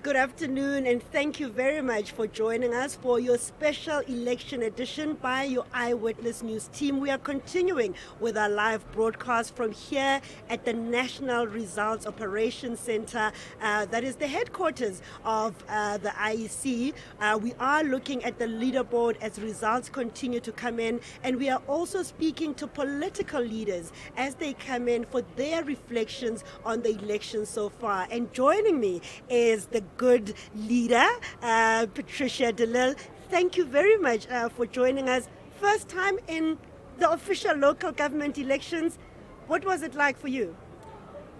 Good afternoon, and thank you very much for joining us for your special election edition by your Eyewitness News team. We are continuing with our live broadcast from here at the National Results Operations Center, that is the headquarters of the IEC. We are looking at the leaderboard as results continue to come in, and we are also speaking to political leaders as they come in for their reflections on the election so far. And joining me is the good leader, Patricia de Lille. Thank you very much for joining us. First time in the official local government elections. What was it like for you?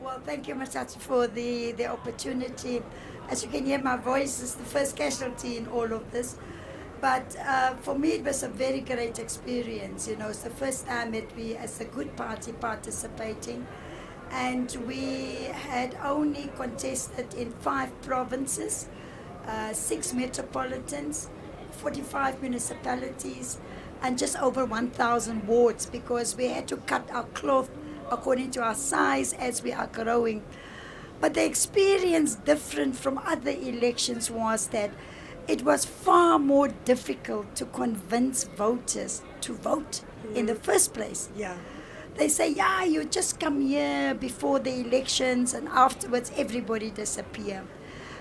Well, thank you, Mahlatse, for the opportunity. As you can hear, my voice is the first casualty in all of this. But for me, it was a very great experience. You know, it's the first time that we, as a good party, participating. And we had only contested in 5 provinces, 6 metropolitans, 45 municipalities, and just over 1,000 wards, because we had to cut our cloth according to our size as we are growing. But the experience different from other elections was that it was far more difficult to convince voters to vote in the first place. Yeah. They say, yeah, you just come here before the elections and afterwards everybody disappear.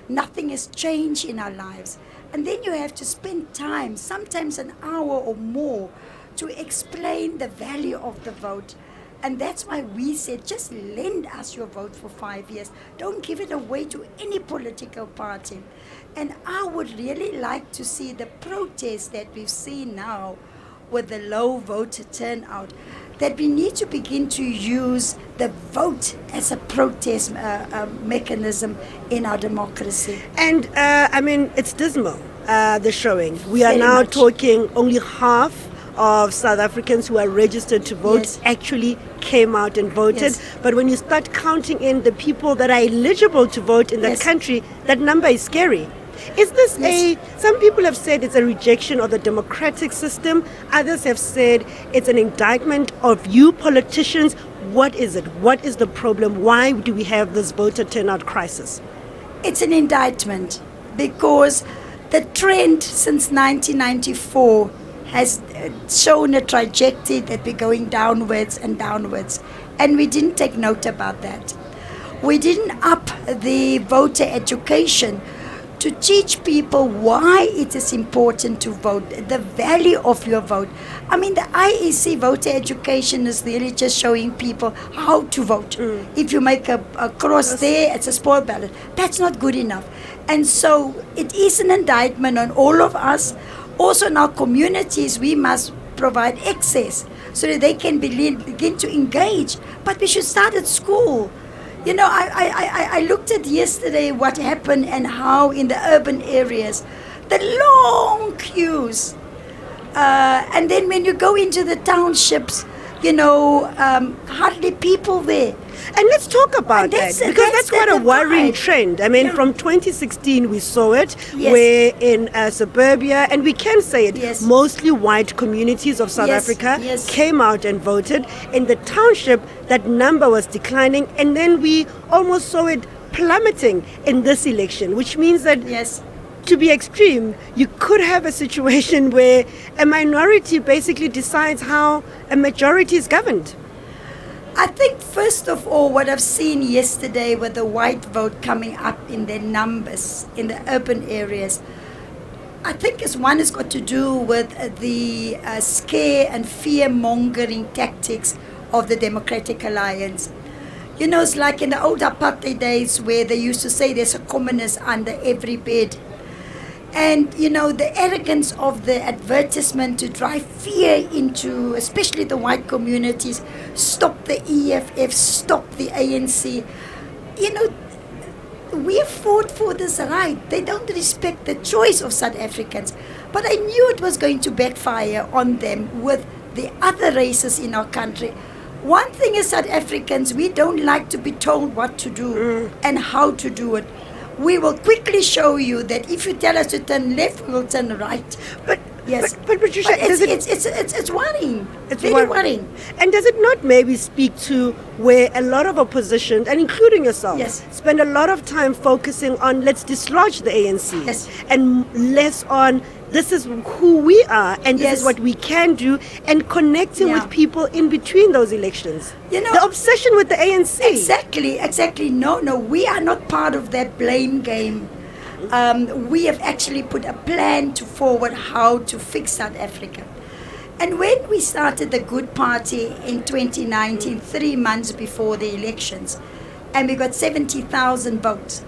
Nothing has changed in our lives. And then you have to spend time, sometimes an hour or more, to explain the value of the vote. And that's why we said, just lend us your vote for 5 years. Don't give it away to any political party. And I would really like to see the protests that we've seen now with the low voter turnout, that we need to begin to use the vote as a protest mechanism in our democracy. And I mean, it's dismal, the showing. We are Very now much. talking only half of South Africans who are registered to vote Yes. actually came out and voted. Yes. But when you start counting in the people that are eligible to vote in that Yes. country, that number is scary. Is this Yes. some people have said it's a rejection of the democratic system. Others have said it's an indictment of you politicians. What is it? What is the problem? Why do we have this voter turnout crisis? It's an indictment because the trend since 1994 has shown a trajectory that we're going downwards and downwards, and we didn't take note about that. We didn't up the voter education to teach people why it is important to vote, the value of your vote. I mean, the IEC voter education is really just showing people how to vote. If you make a cross there, it's a spoiled ballot. That's not good enough. And so it is an indictment on all of us. Also in our communities, we must provide access so that they can begin to engage. But we should start at school. You know, I looked at yesterday what happened and how in the urban areas, the long queues. And then when you go into the townships, you know, hardly people there. And let's talk about And that, that's- because that's that's quite a the worrying vibe. trend. I mean, Yeah. from 2016 we saw it, Yes. where in suburbia, and we can say it, Yes. mostly white communities of South Yes, Africa yes. came out and voted. In the township, that number was declining, and then we almost saw it plummeting in this election, which means that Yes. to be extreme, you could have a situation where a minority basically decides how a majority is governed. I think first of all, what I've seen yesterday with the white vote coming up in their numbers in the urban areas, I think one has got to do with the scare and fear-mongering tactics of the Democratic Alliance. You know, it's like in the old apartheid days where they used to say there's a communist under every bed. And, you know, the arrogance of the advertisement to drive fear into, especially the white communities, stop the EFF, stop the ANC. You know, we fought for this right. They don't respect the choice of South Africans. But I knew it was going to backfire on them with the other races in our country. One thing is South Africans, we don't like to be told what to do and how to do it. We will quickly show you that if you tell us to turn left, we will turn right. But Yes. But Patricia, But does it, it's worrying. it's very wor- worrying. And does it not maybe speak to where a lot of opposition, and including yourself, Yes. spend a lot of time focusing on let's dislodge the ANC, Yes. and less on this is who we are and this Yes. is what we can do, and connecting Yeah. with people in between those elections? You know- the obsession with the ANC. Exactly. No, we are not part of that blame game. We have actually put a plan to forward how to fix South Africa. And when we started the Good Party in 2019, 3 months before the elections, and we got 70,000 votes,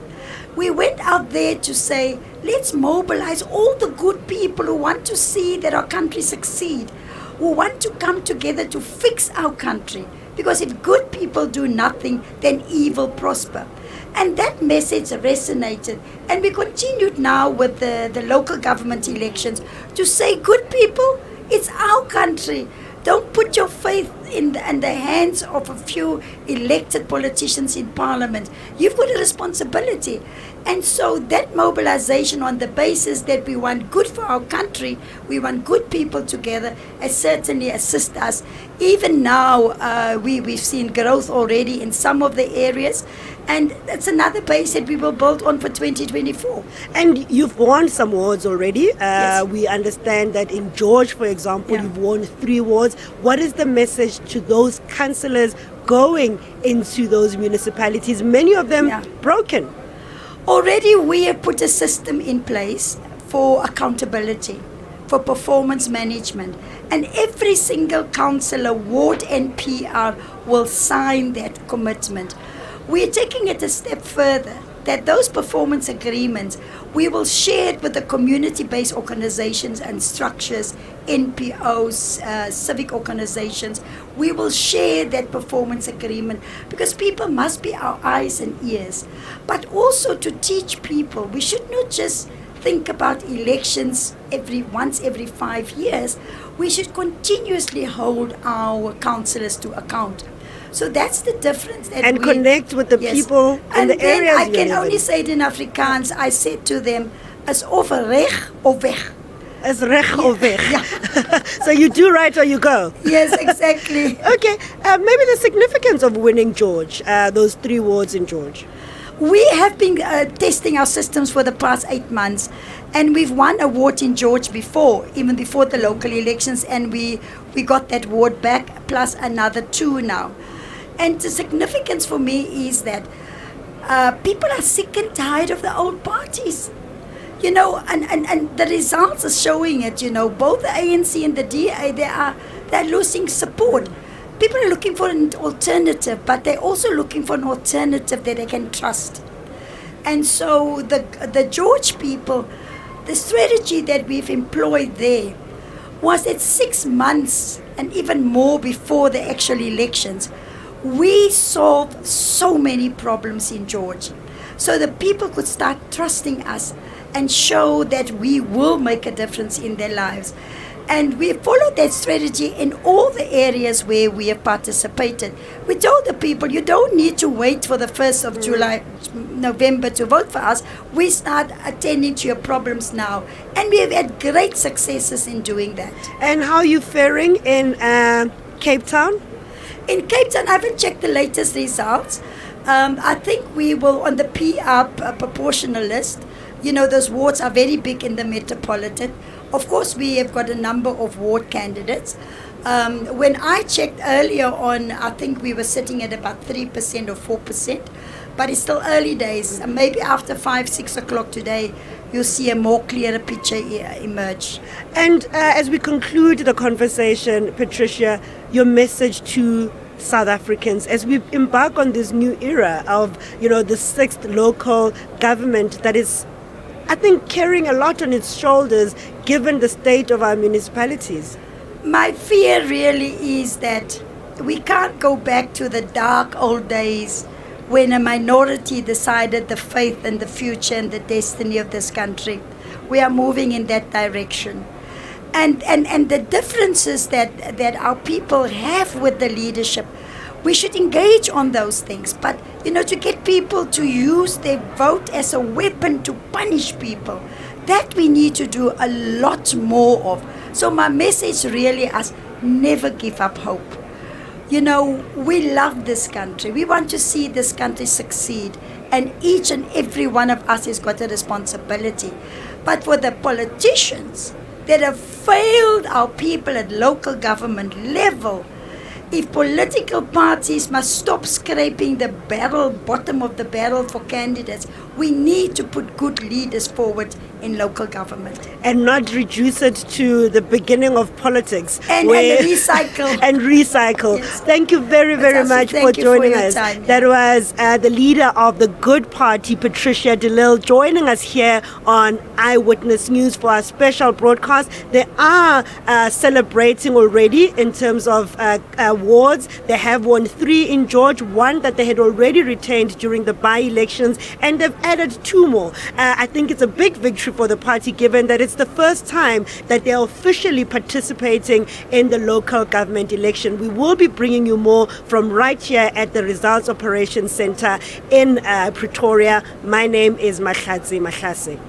we went out there to say, let's mobilize all the good people who want to see that our country succeed, who want to come together to fix our country. Because if good people do nothing, then evil prosper. And that message resonated. And we continued now with the local government elections to say, good people, it's our country. Don't put your faith in the hands of a few elected politicians in parliament. You've got a responsibility. And so that mobilization on the basis that we want good for our country, we want good people together, has certainly assist us. Even now, we've seen growth already in some of the areas. And that's another base that we will build on for 2024. And you've won some wards already. Yes. We understand that in George, for example, Yeah. you've won 3 wards. What is the message to those councillors going into those municipalities, many of them Yeah. broken? Already we have put a system in place for accountability, for performance management. And every single councillor, ward and PR will sign that commitment. We are taking it a step further, that those performance agreements, we will share it with the community-based organizations and structures, NPOs, civic organizations. We will share that performance agreement because people must be our eyes and ears. But also to teach people, we should not just think about elections once every 5 years. We should continuously hold our councillors to account. So that's the difference. That And we, connect with the yes. people in and the then areas I you can live only in. say it in Afrikaans. I said to them, as of reg of weg. Is reg of weg. Yeah. So you do right or you go. Yes, exactly. Okay, maybe the significance of winning George, those 3 wards in George. We have been testing our systems for the past 8 months, and we've won a ward in George before, even before the local elections, and we got that ward back, plus another 2 now. And the significance for me is that people are sick and tired of the old parties. You know, and the results are showing it, you know, both the ANC and the DA, they're losing support. People are looking for an alternative, but they're also looking for an alternative that they can trust. And so the George people, the strategy that we've employed there was that 6 months and even more before the actual elections, we solved so many problems in George. So the people could start trusting us and show that we will make a difference in their lives. And we followed that strategy in all the areas where we have participated. We told the people, you don't need to wait for the 1st of July, November to vote for us. We start attending to your problems now. And we have had great successes in doing that. And how are you faring in Cape Town? In Cape Town, I haven't checked the latest results. I think we will, on the PR proportional list, you know, those wards are very big in the metropolitan. Of course, we have got a number of ward candidates. When I checked earlier on, I think we were sitting at about 3% or 4%, but it's still early days. Maybe after 5, 6 o'clock today, you'll see a more clearer picture emerge. And as we conclude the conversation, Patricia, your message to South Africans as we embark on this new era of, you know, the 6th local government that is, I think, carrying a lot on its shoulders given the state of our municipalities. My fear really is that we can't go back to the dark old days when a minority decided the fate and the future and the destiny of this country. We are moving in that direction. And the differences that our people have with the leadership, we should engage on those things. But, you know, to get people to use their vote as a weapon to punish people, That we need to do a lot more of. So my message really is never give up hope. You know, we love this country. We want to see this country succeed. And each and every one of us has got a responsibility. But for the politicians that have failed our people at local government level, if political parties must stop scraping the bottom of the barrel for candidates, we need to put good leaders forward in local government. And not reduce it to the beginning of politics. And recycle. And recycle. Yes. Thank you very, very much for joining us. Time. That was the leader of the Good Party, Patricia de Lille, joining us here on Eyewitness News for our special broadcast. They are celebrating already in terms of awards. They have won 3 in George, 1 that they had already retained during the by-elections, and they've added 2 more. I think it's a big victory for the party, given that it's the first time that they're officially participating in the local government election. We will be bringing you more from right here at the Results Operations Center in Pretoria. My name is Mahlase.